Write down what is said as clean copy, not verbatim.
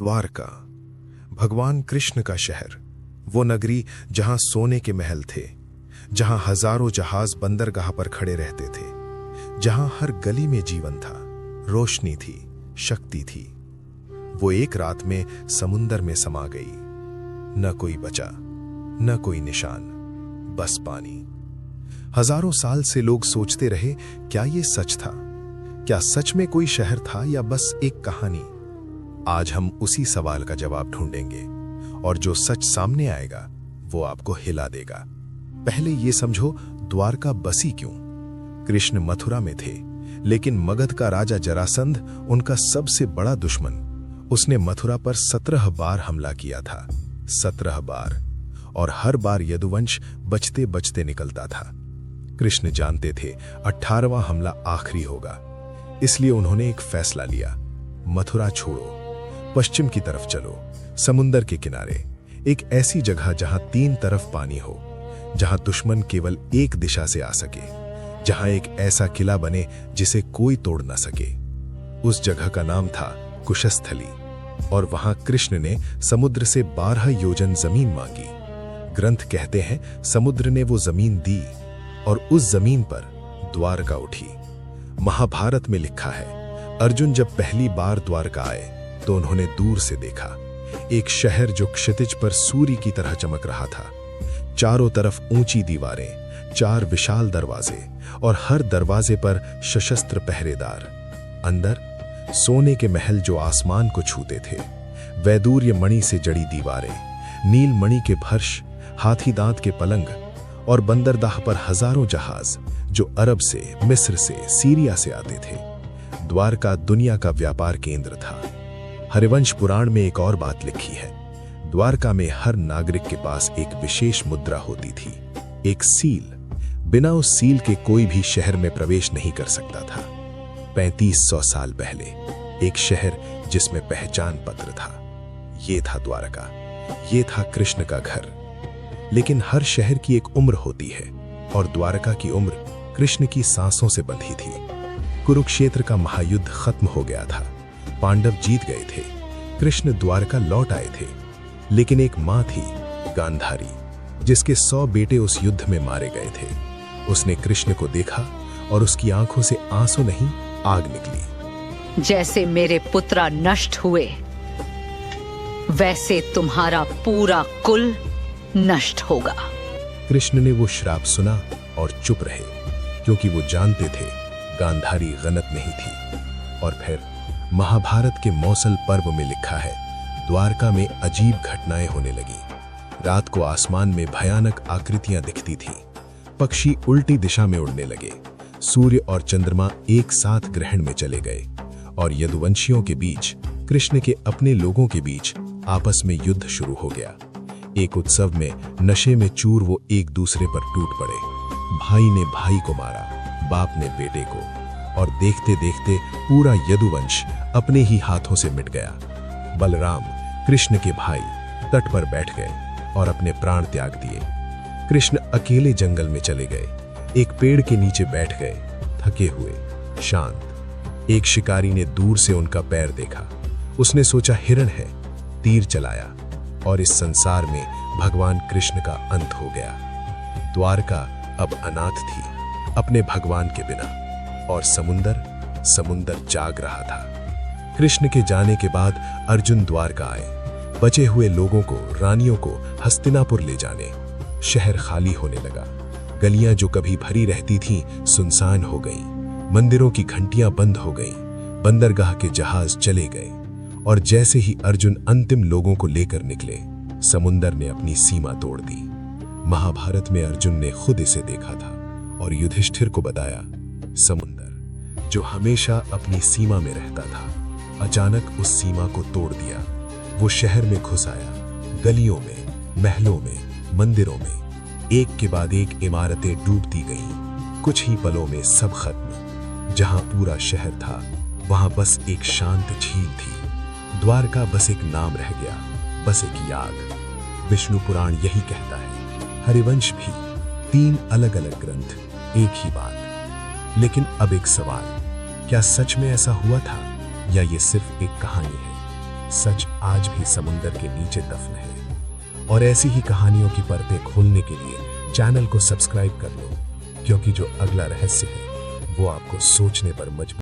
द्वारका, भगवान कृष्ण का शहर, वो नगरी जहां सोने के महल थे, जहां हजारों जहाज बंदरगाह पर खड़े रहते थे, जहां हर गली में जीवन था, रोशनी थी, शक्ति थी। वो एक रात में समुंदर में समा गई। न कोई बचा, न कोई निशान, बस पानी। हजारों साल से लोग सोचते रहे, क्या ये सच था? क्या सच में कोई शहर था या बस एक कहानी? आज हम उसी सवाल का जवाब ढूंढेंगे, और जो सच सामने आएगा वो आपको हिला देगा। पहले ये समझो, द्वारका बसी क्यों? कृष्ण मथुरा में थे, लेकिन मगध का राजा जरासंध उनका सबसे बड़ा दुश्मन। उसने मथुरा पर 17 बार हमला किया था, 17 बार, और हर बार यदुवंश बचते बचते निकलता था। कृष्ण जानते थे 18वां हमला आखिरी होगा, इसलिए उन्होंने एक फैसला लिया, मथुरा छोड़ो, पश्चिम की तरफ चलो, समुंदर के किनारे, एक ऐसी जगह जहां 3 तरफ पानी हो, जहां दुश्मन केवल एक दिशा से आ सके, जहां एक ऐसा किला बने जिसे कोई तोड़ ना सके। उस जगह का नाम था कुशस्थली, और वहां कृष्ण ने समुद्र से 12 योजन जमीन मांगी। ग्रंथ कहते हैं समुद्र ने वो जमीन दी, और उस जमीन पर द्वारका उठी। महाभारत में लिखा है, अर्जुन जब पहली बार द्वारका आए तो उन्होंने दूर से देखा एक शहर जो क्षितिज पर सूर्य की तरह चमक रहा था। चारों तरफ ऊंची दीवारें, 4 विशाल दरवाजे, और हर दरवाजे पर सशस्त्र पहरेदार। अंदर सोने के महल जो आसमान को छूते थे, वैदूर्य मणि से जड़ी दीवारें, नील मणि के फर्श, हाथी दांत के पलंग, और बंदरगाह पर हजारों जहाज जो अरब से, मिस्र से, सीरिया से आते थे। द्वारका दुनिया का व्यापार केंद्र था। हरिवंश पुराण में एक और बात लिखी है, द्वारका में हर नागरिक के पास एक विशेष मुद्रा होती थी, एक सील। बिना उस सील के कोई भी शहर में प्रवेश नहीं कर सकता था। 3500 साल पहले एक शहर जिसमें पहचान पत्र था, ये था द्वारका, ये था कृष्ण का घर। लेकिन हर शहर की एक उम्र होती है, और द्वारका की उम्र कृष्ण की सांसों से बंधी थी। कुरुक्षेत्र का महायुद्ध खत्म हो गया था, पांडव जीत गए थे, कृष्ण द्वारका लौट आए थे। लेकिन एक मां थी, गांधारी, जिसके 100 बेटे उस युद्ध में मारे गए थे। उसने कृष्ण को देखा और उसकी आंखों से आंसू नहीं, आग निकली। जैसे मेरे पुत्रा नष्ट हुए, वैसे तुम्हारा पूरा कुल नष्ट होगा। कृष्ण ने वो श्राप सुना और चुप रहे, क्योंकि वो जानते थे गांधारी गलत नहीं थी। और फिर महाभारत के मौसल पर्व में लिखा है, द्वारका में अजीब घटनाएं होने लगी। रात को आसमान में भयानक आकृतियां दिखती थीं, पक्षी उल्टी दिशा में उड़ने लगे, सूर्य और चंद्रमा एक साथ ग्रहण में चले गए, और यदुवंशियों के बीच, कृष्ण के अपने लोगों के बीच आपस में युद्ध शुरू हो गया। एक उत्सव में नशे में चूर वो एक दूसरे पर टूट पड़े। भाई ने भाई को मारा, बाप ने बेटे को, और देखते देखते पूरा यदुवंश अपने ही हाथों से मिट गया। बलराम, कृष्ण के भाई, तट पर बैठ गए और अपने प्राण त्याग दिए। कृष्ण अकेले जंगल में चले गए, एक पेड़ के नीचे बैठ गए, थके हुए, शांत। एक शिकारी ने दूर से उनका पैर देखा, उसने सोचा हिरण है, तीर चलाया, और इस संसार में भगवान कृष्ण का अंत हो गया। द्वारका अब अनाथ थी, अपने भगवान के बिना, और समुंदर जाग रहा था। कृष्ण के जाने के बाद अर्जुन द्वारका आए, बचे हुए लोगों को, रानियों को हस्तिनापुर ले जाने। शहर खाली होने लगा, गलियां जो कभी भरी रहती थीं सुनसान हो गईं, मंदिरों की घंटियां बंद हो गईं, बंदरगाह के जहाज चले गए, और जैसे ही अर्जुन अंतिम लोगों को लेकर निकले, समुंदर ने अपनी सीमा तोड़ दी। महाभारत में अर्जुन ने खुद इसे देखा था और युधिष्ठिर को बताया, समुंदर जो हमेशा अपनी सीमा में रहता था, अचानक उस सीमा को तोड़ दिया। वो शहर में घुस आया, गलियों में, महलों में, मंदिरों में, एक के बाद एक इमारतें डूबती गईं। कुछ ही पलों में सब खत्म। जहां पूरा शहर था, वहां बस एक शांत झील थी। द्वारका बस एक नाम रह गया, बस एक याद। विष्णु पुराण यही कहता है, हरिवंश भी, 3 अलग अलग ग्रंथ, एक ही बात। लेकिन अब एक सवाल, क्या सच में ऐसा हुआ था या ये सिर्फ एक कहानी है? सच आज भी समुंदर के नीचे दफन है। और ऐसी ही कहानियों की परतें खोलने के लिए चैनल को सब्सक्राइब कर लो, क्योंकि जो अगला रहस्य है वो आपको सोचने पर मजबूर